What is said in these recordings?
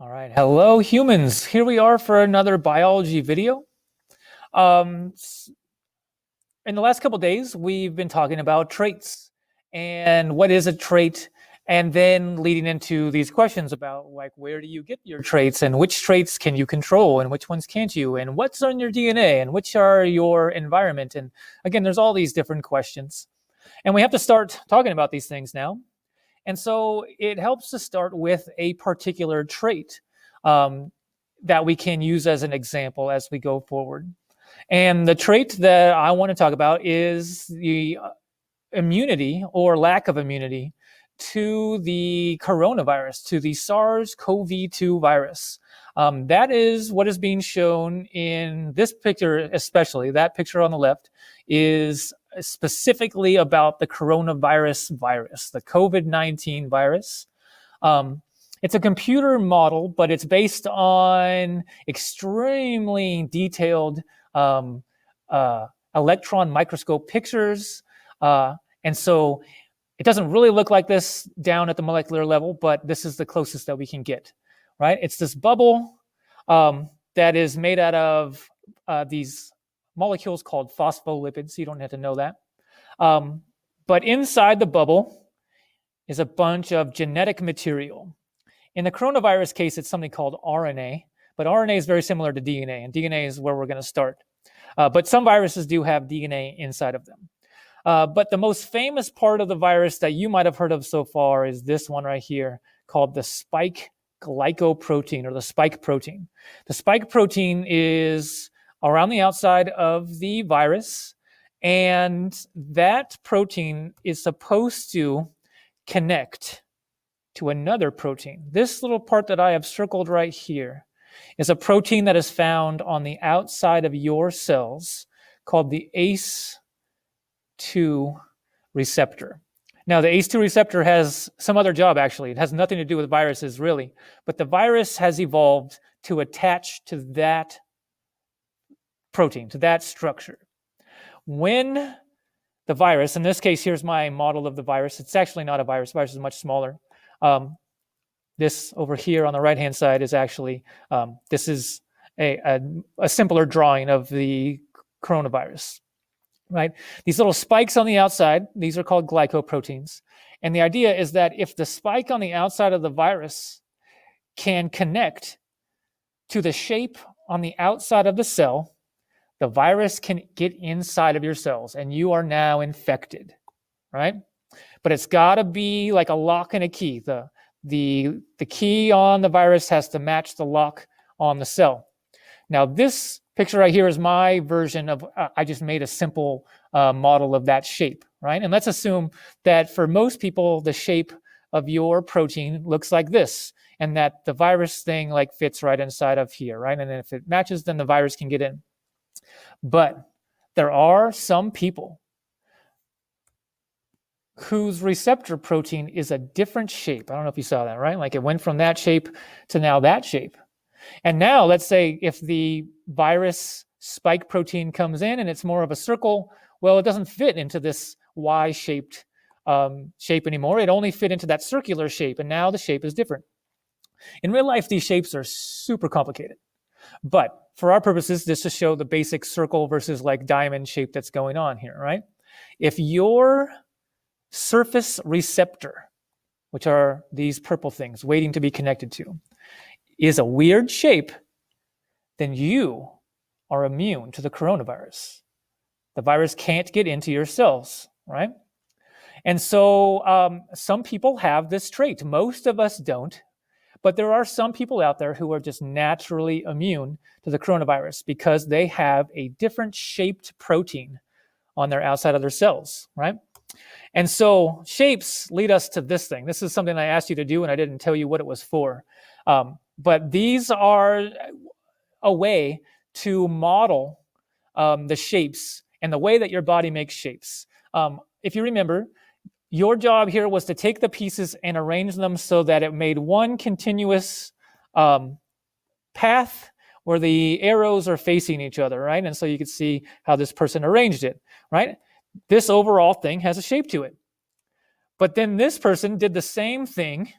All right, hello humans. Here we are for another biology video. Um, in the last couple of days, we've been talking about traits and what is a trait, and then leading into these questions about like where do you get your traits and which traits can you control and which ones can't you and what's on your DNA and which are your environment. And again, there's all these different questions. And we have to start talking about these things now. And so it helps to start with a particular trait um, that we can use as an example as we go forward. And the trait that I want to talk about is the immunity or lack of immunity to the coronavirus, to the SARS-CoV-2 virus. That is what is being shown in this picture, especially. That picture on the left is specifically about the coronavirus virus, the COVID-19 virus. It's a computer model, but it's based on extremely detailed electron microscope pictures. And so it doesn't really look like this down at the molecular level, but this is the closest that we can get, right? It's this bubble that is made out of these molecules called phospholipids. You don't have to know that. But inside the bubble is a bunch of genetic material. In the coronavirus case, it's something called RNA, but RNA is very similar to DNA, and DNA is where we're going to start. But some viruses do have DNA inside of them. But the most famous part of the virus that you might have heard of so far is this one right here called the spike glycoprotein or the spike protein. The spike protein is around the outside of the virus, and that protein is supposed to connect to another protein. This little part that I have circled right here is a protein that is found on the outside of your cells called the ACE2 receptor. Now, the ACE2 receptor has some other job, actually. It has nothing to do with viruses, really. But the virus has evolved to attach to that protein, to that structure. When the virus, in this case, here's my model of the virus. It's actually not a virus. The virus is much smaller. This over here on the right-hand side is actually, this is a simpler drawing of the coronavirus. Right? These little spikes on the outside, these are called glycoproteins. And the idea is that if the spike on the outside of the virus can connect to the shape on the outside of the cell, the virus can get inside of your cells and you are now infected, right? But it's got to be like a lock and a key. The key on the virus has to match the lock on the cell. Now, this picture right here is my version of, I just made a simple model of that shape, right? And let's assume that for most people, the shape of your protein looks like this, and that the virus thing like fits right inside of here, right? And then if it matches, then the virus can get in. But there are some people whose receptor protein is a different shape. I don't know if you saw that, right? Like it went from that shape to now that shape. And now let's say if the virus spike protein comes in and it's more of a circle, well, it doesn't fit into this Y-shaped shape anymore. It only fit into that circular shape, and now the shape is different. In real life, these shapes are super complicated. But for our purposes, just to show the basic circle versus like diamond shape that's going on here, right? If your surface receptor, which are these purple things waiting to be connected to, is a weird shape, then you are immune to the coronavirus. The virus can't get into your cells, right? And so some people have this trait. Most of us don't, but there are some people out there who are just naturally immune to the coronavirus because they have a different shaped protein on their outside of their cells, right? And so shapes lead us to this thing. This is something I asked you to do, and I didn't tell you what it was for. But these are a way to model the shapes and the way that your body makes shapes. If you remember, your job here was to take the pieces and arrange them so that it made one continuous path where the arrows are facing each other, right? And so you could see how this person arranged it, right? This overall thing has a shape to it. But then this person did the same thing,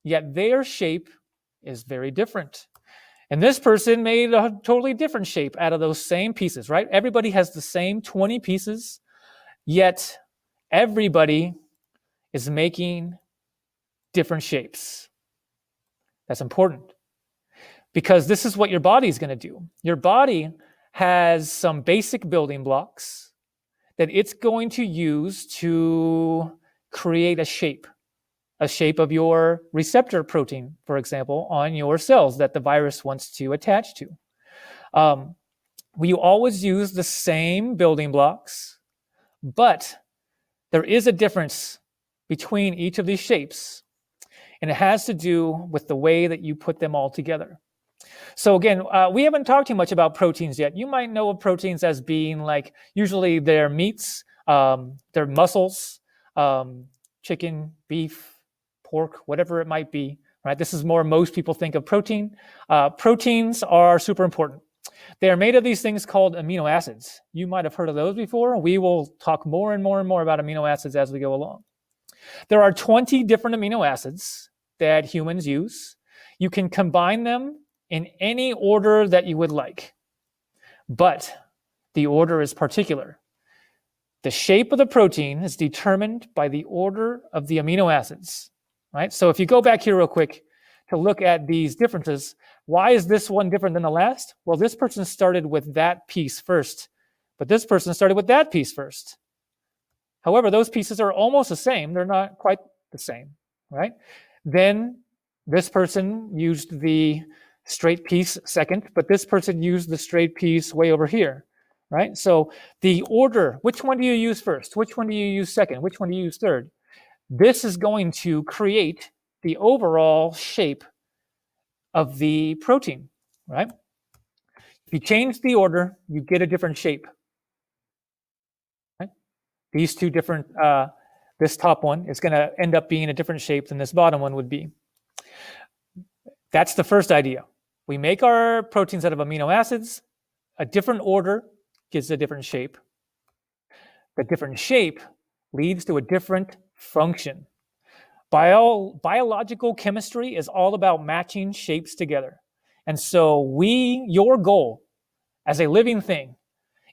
yet their shape is very different. And this person made a totally different shape out of those same pieces, right? Everybody has the same 20 pieces, yet everybody is making different shapes. That's important because this is what your body is going to do. Your body has some basic building blocks that it's going to use to create a shape of your receptor protein, for example, on your cells that the virus wants to attach to. We always use the same building blocks, but there is a difference between each of these shapes, and it has to do with the way that you put them all together. So again, we haven't talked too much about proteins yet. You might know of proteins as being like, usually they're meats, they're muscles, chicken, beef, pork, whatever it might be, right? This is more most people think of protein. Proteins are super important. They are made of these things called amino acids. You might have heard of those before. We will talk more and more and more about amino acids as we go along. There are 20 different amino acids that humans use. You can combine them in any order that you would like, but the order is particular. The shape of the protein is determined by the order of the amino acids, right? So if you go back here real quick to look at these differences, why is this one different than the last? Well, this person started with that piece first, but this person started with that piece first. However, those pieces are almost the same. They're not quite the same, right? Then this person used the straight piece second, but this person used the straight piece way over here, right? So the order, which one do you use first? Which one do you use second? Which one do you use third? This is going to create the overall shape of the protein, right? If you change the order, you get a different shape. Right? These two different, this top one is going to end up being a different shape than this bottom one would be. That's the first idea. We make our proteins out of amino acids. A different order gives a different shape. The different shape leads to a different function. Biological chemistry is all about matching shapes together. And so your goal as a living thing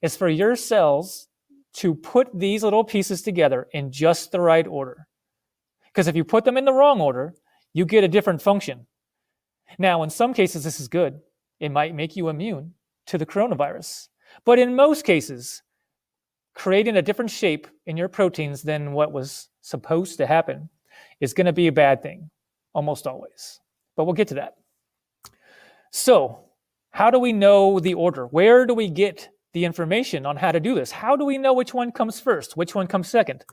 is for your cells to put these little pieces together in just the right order. Because if you put them in the wrong order, you get a different function. Now, in some cases, this is good. It might make you immune to the coronavirus. But in most cases, creating a different shape in your proteins than what was supposed to happen is going to be a bad thing, almost always. But we'll get to that. So, how do we know the order? Where do we get the information on how to do this? How do we know which one comes first, which one comes second?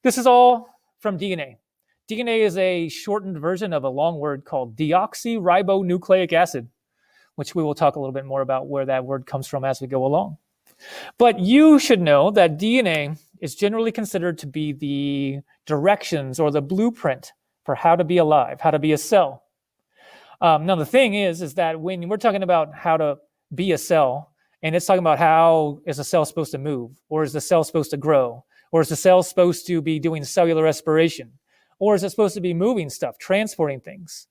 This is all from DNA. DNA is a shortened version of a long word called deoxyribonucleic acid, which we will talk a little bit more about where that word comes from as we go along. But you should know that DNA is generally considered to be the directions or the blueprint for how to be alive, how to be a cell. Now, the thing is that when we're talking about how to be a cell, and it's talking about how is a cell supposed to move, or is the cell supposed to grow, or is the cell supposed to be doing cellular respiration, or is it supposed to be moving stuff, transporting things?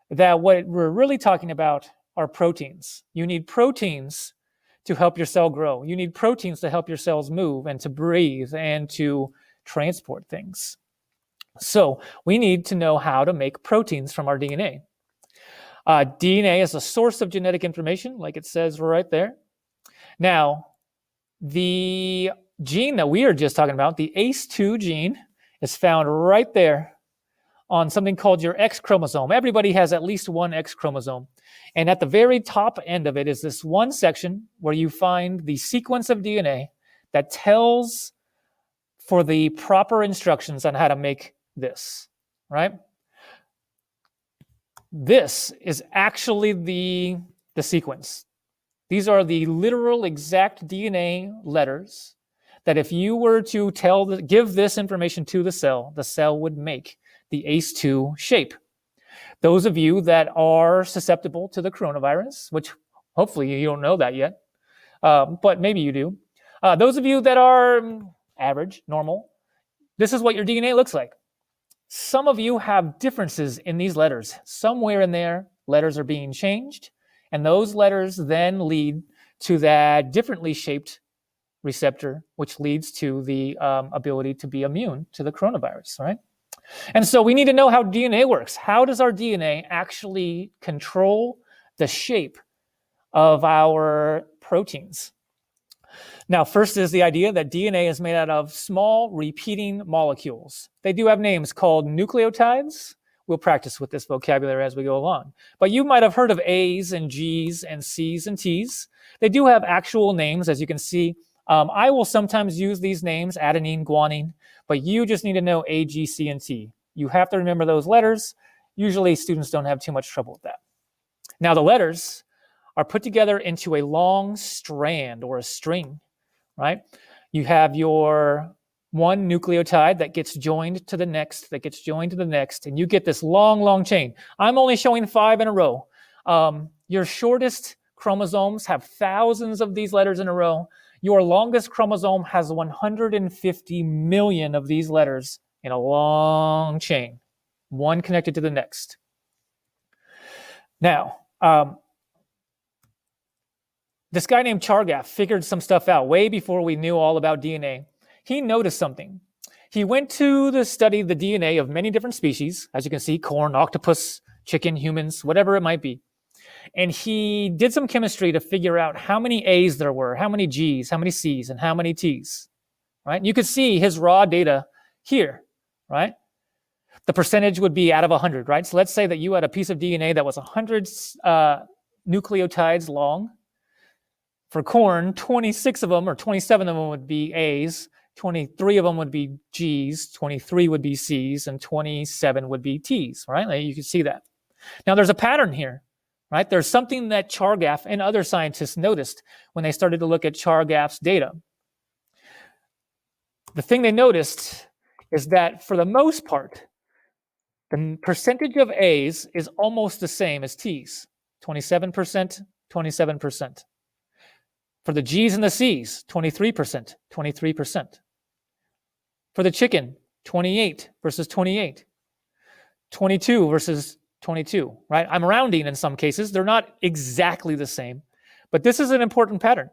That what we're really talking about are proteins. You need proteins to help your cell grow. You need proteins to help your cells move and to breathe and to transport things. So we need to know how to make proteins from our DNA. DNA is a source of genetic information, like it says right there. Now, the gene that we are just talking about, the ACE2 gene, is found right there on something called your X chromosome. Everybody has at least one X chromosome. And at the very top end of it is this one section where you find the sequence of DNA that tells for the proper instructions on how to make this, right? This is actually the sequence. These are the literal exact DNA letters that if you were to give this information to the cell would make the ACE2 shape. Those of you that are susceptible to the coronavirus, which hopefully you don't know that yet, but maybe you do. Those of you that are average, normal, this is what your DNA looks like. Some of you have differences in these letters. Somewhere in there, letters are being changed, and those letters then lead to that differently shaped receptor, which leads to the ability to be immune to the coronavirus, right? And so we need to know how DNA works. How does our DNA actually control the shape of our proteins? Now, first is the idea that DNA is made out of small repeating molecules. They do have names called nucleotides. We'll practice with this vocabulary as we go along. But you might have heard of A's and G's and C's and T's. They do have actual names, as you can see. I will sometimes use these names, adenine, guanine, but you just need to know A, G, C, and T. You have to remember those letters. Usually students don't have too much trouble with that. Now the letters are put together into a long strand or a string, right? You have your one nucleotide that gets joined to the next, that gets joined to the next, and you get this long, long chain. I'm only showing 5 in a row. Your shortest chromosomes have thousands of these letters in a row. Your longest chromosome has 150 million of these letters in a long chain, one connected to the next. Now, this guy named Chargaff figured some stuff out way before we knew all about DNA. He noticed something. He went to study the DNA of many different species, as you can see, corn, octopus, chicken, humans, whatever it might be. And he did some chemistry to figure out how many A's there were, how many G's, how many C's, and how many T's, right? And you could see his raw data here, right? The percentage would be out of 100, right? So let's say that you had a piece of DNA that was 100 nucleotides long. For corn, 26 of them or 27 of them would be A's, 23 of them would be G's, 23 would be C's, and 27 would be T's, right? You can see that. Now there's a pattern here, right? There's something that Chargaff and other scientists noticed when they started to look at Chargaff's data. The thing they noticed is that for the most part, the percentage of A's is almost the same as T's, 27%, 27%. For the G's and the C's, 23%, 23%. For the chicken, 28 versus 28. 22 versus 22, right? I'm rounding in some cases. They're not exactly the same, but this is an important pattern.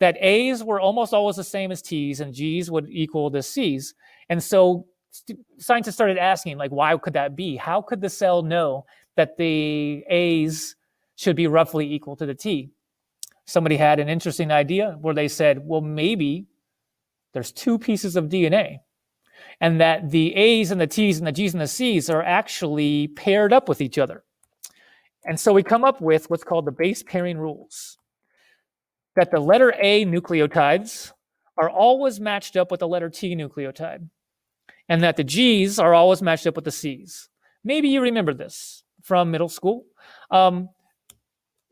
That A's were almost always the same as T's and G's would equal the C's. And so scientists started asking, like, why could that be? How could the cell know that the A's should be roughly equal to the T? Somebody had an interesting idea where they said, well, maybe there's 2 pieces of DNA and that the A's and the T's and the G's and the C's are actually paired up with each other. And so we come up with what's called the base pairing rules, that the letter A nucleotides are always matched up with the letter T nucleotide, and that the G's are always matched up with the C's. Maybe you remember this from middle school.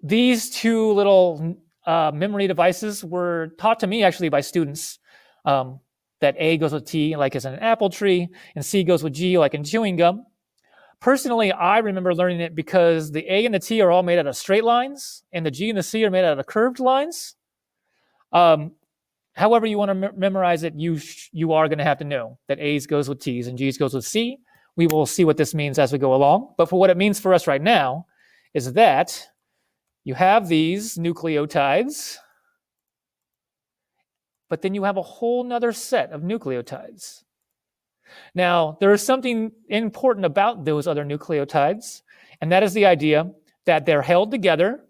These 2 little memory devices were taught to me actually by students, that A goes with T like as in an apple tree, and C goes with G like in chewing gum. Personally, I remember learning it because the A and the T are all made out of straight lines, and the G and the C are made out of curved lines. However you want to memorize it, you are going to have to know that A's goes with T's and G's goes with C. We will see what this means as we go along. But for what it means for us right now is that you have these nucleotides, but then you have a whole nother set of nucleotides. Now, there is something important about those other nucleotides, and that is the idea that they're held together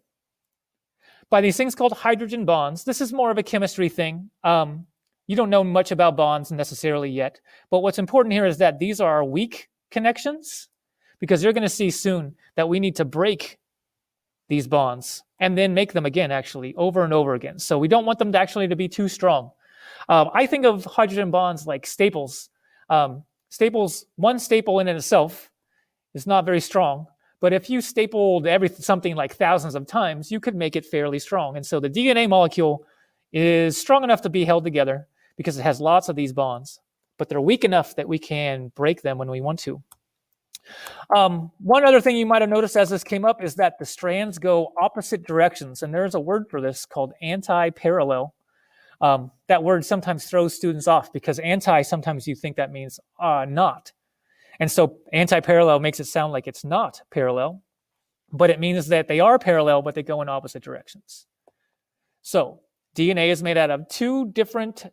by these things called hydrogen bonds. This is more of a chemistry thing. You don't know much about bonds necessarily yet, but what's important here is that these are weak connections, because you're going to see soon that we need to break these bonds and then make them again, actually, over and over again. So we don't want them to actually to be too strong. I think of hydrogen bonds like staples. Staples, one staple in itself is not very strong, but if you stapled something like thousands of times, you could make it fairly strong. And so the DNA molecule is strong enough to be held together because it has lots of these bonds, but they're weak enough that we can break them when we want to. One other thing you might have noticed as this came up is that the strands go opposite directions, and there's a word for this called anti-parallel. That word sometimes throws students off because anti, sometimes you think that means not. And so anti-parallel makes it sound like it's not parallel, but it means that they are parallel, but they go in opposite directions. So DNA is made out of two different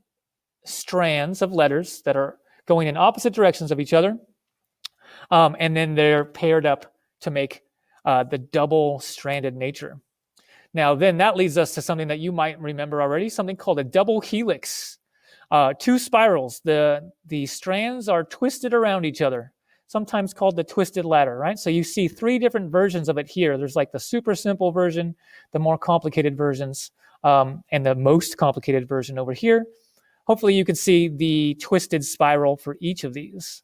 strands of letters that are going in opposite directions of each other. And then they're paired up to make the double-stranded nature. Now, then that leads us to something that you might remember already, something called a double helix. Two spirals. The strands are twisted around each other, sometimes called the twisted ladder, right? So you see three different versions of it here. There's like the super simple version, the more complicated versions, and the most complicated version over here. Hopefully you can see the twisted spiral for each of these.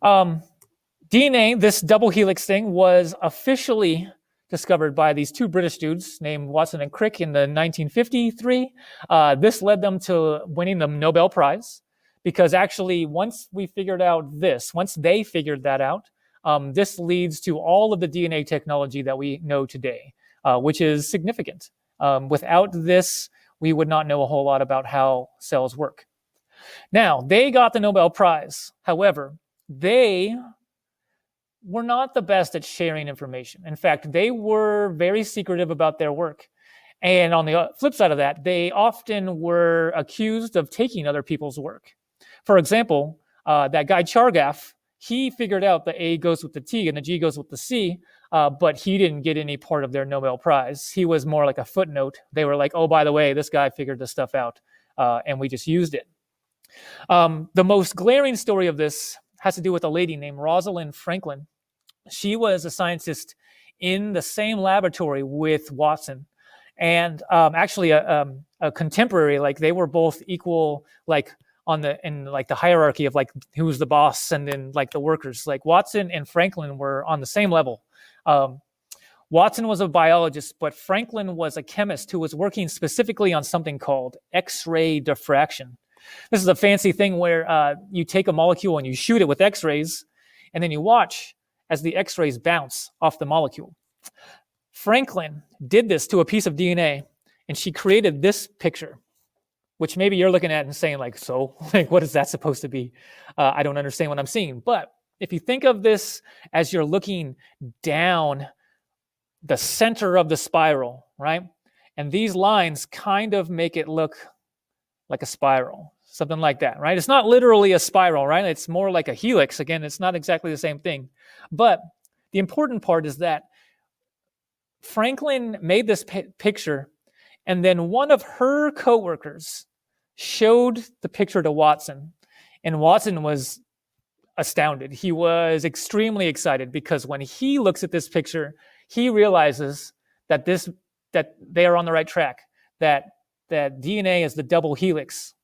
DNA, this double helix thing, was officially discovered by these two British dudes named Watson and Crick in the 1953. This led them to winning the Nobel Prize, because actually once they figured that out, this leads to all of the DNA technology that we know today, which is significant. Without this, we would not know a whole lot about how cells work. Now, they got the Nobel Prize. However, they were not the best at sharing information. In fact, they were very secretive about their work. And on the flip side of that, they often were accused of taking other people's work. For example, that guy Chargaff, he figured out the A goes with the T and the G goes with the C, but he didn't get any part of their Nobel Prize. He was more like a footnote. They were like, oh, by the way, this guy figured this stuff out, and we just used it. The most glaring story of this has to do with a lady named Rosalind Franklin. She was a scientist in the same laboratory with Watson, and actually a contemporary. Like they were both equal, like in the hierarchy of like who's the boss, and then like the workers. Like Watson and Franklin were on the same level. Watson was a biologist, but Franklin was a chemist who was working specifically on something called X-ray diffraction. This is a fancy thing where you take a molecule and you shoot it with X-rays, and then you watch as the X-rays bounce off the molecule. Franklin did this to a piece of DNA, and she created this picture, which maybe you're looking at and saying like, so like, what is that supposed to be? I don't understand what I'm seeing. But if you think of this as you're looking down the center of the spiral, right? And these lines kind of make it look like a spiral, something like that, right? It's not literally a spiral, right? It's more like a helix. Again, it's not exactly the same thing. But the important part is that Franklin made this picture, and then one of her coworkers showed the picture to Watson, and Watson was astounded. He was extremely excited because when he looks at this picture, he realizes that they are on the right track, that DNA is the double helix,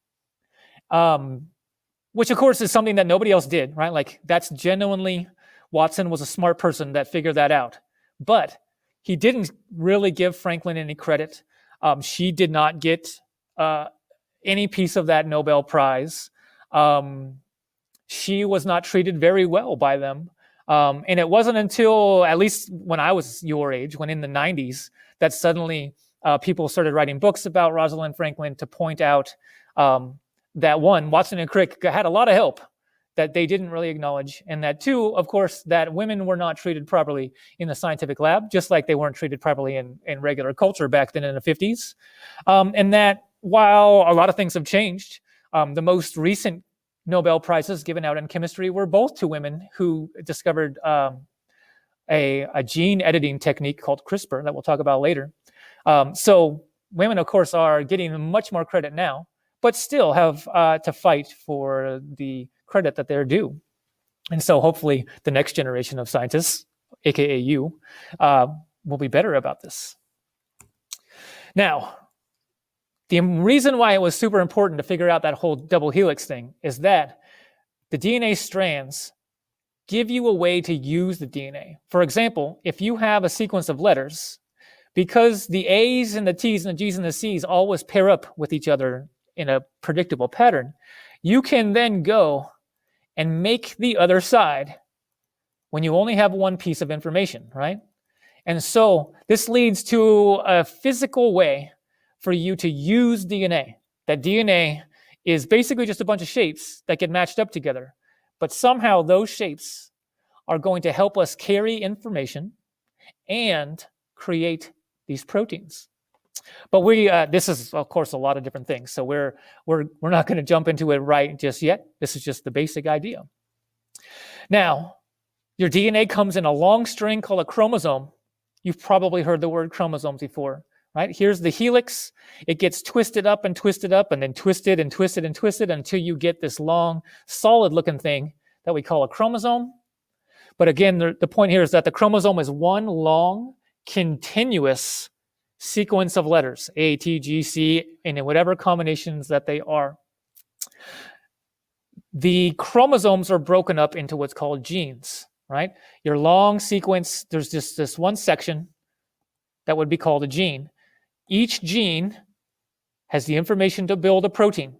which of course is something that nobody else did, right? Like that's genuinely, Watson was a smart person that figured that out, but he didn't really give Franklin any credit. She did not get any piece of that Nobel Prize. She was not treated very well by them. And it wasn't until, at least when I was your age, when in the 90s, that suddenly people started writing books about Rosalind Franklin to point out that one, Watson and Crick had a lot of help that they didn't really acknowledge, and that two, of course, that women were not treated properly in the scientific lab, just like they weren't treated properly in regular culture back then in the 50s. And that while a lot of things have changed, the most recent Nobel Prizes given out in chemistry were both to women who discovered a gene editing technique called CRISPR that we'll talk about later. So women, of course, are getting much more credit now, but still have to fight for the credit that they're due. And so hopefully the next generation of scientists, aka you, will be better about this. Now, the reason why it was super important to figure out that whole double helix thing is that the DNA strands give you a way to use the DNA. For example, if you have a sequence of letters, because the A's and the T's and the G's and the C's always pair up with each other in a predictable pattern, you can then go and make the other side when you only have one piece of information, right? And so this leads to a physical way for you to use DNA. That DNA is basically just a bunch of shapes that get matched up together. but somehow those shapes are going to help us carry information and create these proteins. But this is, of course, a lot of different things. So we're not going to jump into it right just yet. This is just the basic idea. Now, your DNA comes in a long string called a chromosome. You've probably heard the word chromosomes before, right? Here's the helix. It gets twisted up and then twisted and twisted and twisted until you get this long, solid-looking thing that we call a chromosome. But again, the point here is that the chromosome is one long, continuous sequence of letters, A, T, G, C, and in whatever combinations that they are. The chromosomes are broken up into what's called genes, right? Your long sequence, there's just this one section that would be called a gene. Each gene has the information to build a protein,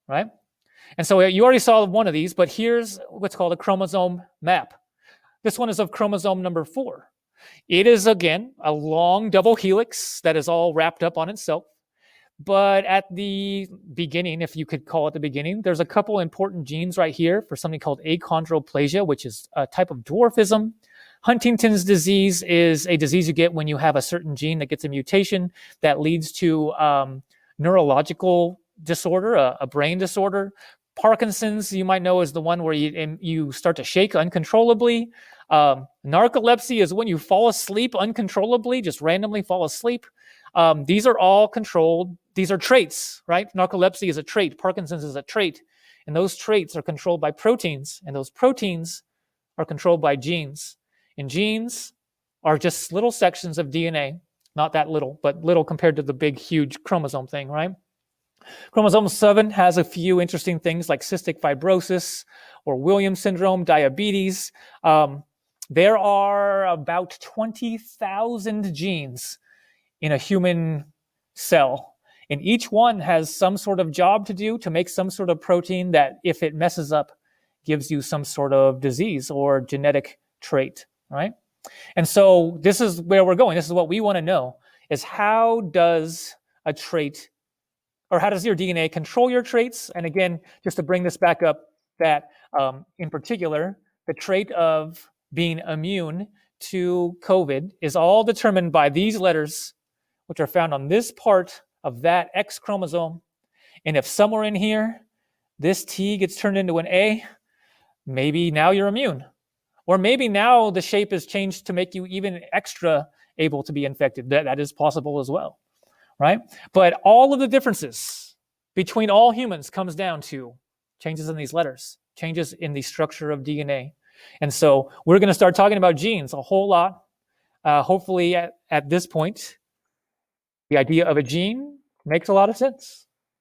right? And so you already saw one of these, but here's what's called a chromosome map. This one is of chromosome number 4. It is, again, a long double helix that is all wrapped up on itself. But at the beginning, if you could call it the beginning, there's a couple important genes right here for something called achondroplasia, which is a type of dwarfism. Huntington's disease is a disease you get when you have a certain gene that gets a mutation that leads to neurological disorder, a brain disorder. Parkinson's, you might know, is the one where you start to shake uncontrollably. Narcolepsy is when you fall asleep uncontrollably, just randomly fall asleep. These are all controlled. These are traits, right? Narcolepsy is a trait. Parkinson's is a trait. And those traits are controlled by proteins. And those proteins are controlled by genes. And genes are just little sections of DNA. Not that little, but little compared to the big, huge chromosome thing, right? Chromosome 7 has a few interesting things like cystic fibrosis or Williams syndrome, diabetes. There are about 20,000 genes in a human cell. And each one has some sort of job to do to make some sort of protein that, if it messes up, gives you some sort of disease or genetic trait, right? And so this is where we're going. This is what we want to know, is how does a trait, or how does your DNA control your traits? And again, just to bring this back up, that in particular, the trait of being immune to COVID is all determined by these letters, which are found on this part of that X chromosome. And if somewhere in here, this T gets turned into an A, maybe now you're immune. Or maybe now the shape is changed to make you even extra able to be infected. That is possible as well, right? But all of the differences between all humans comes down to changes in these letters, changes in the structure of DNA. And so we're going to start talking about genes a whole lot. Hopefully at this point, the idea of a gene makes a lot of sense.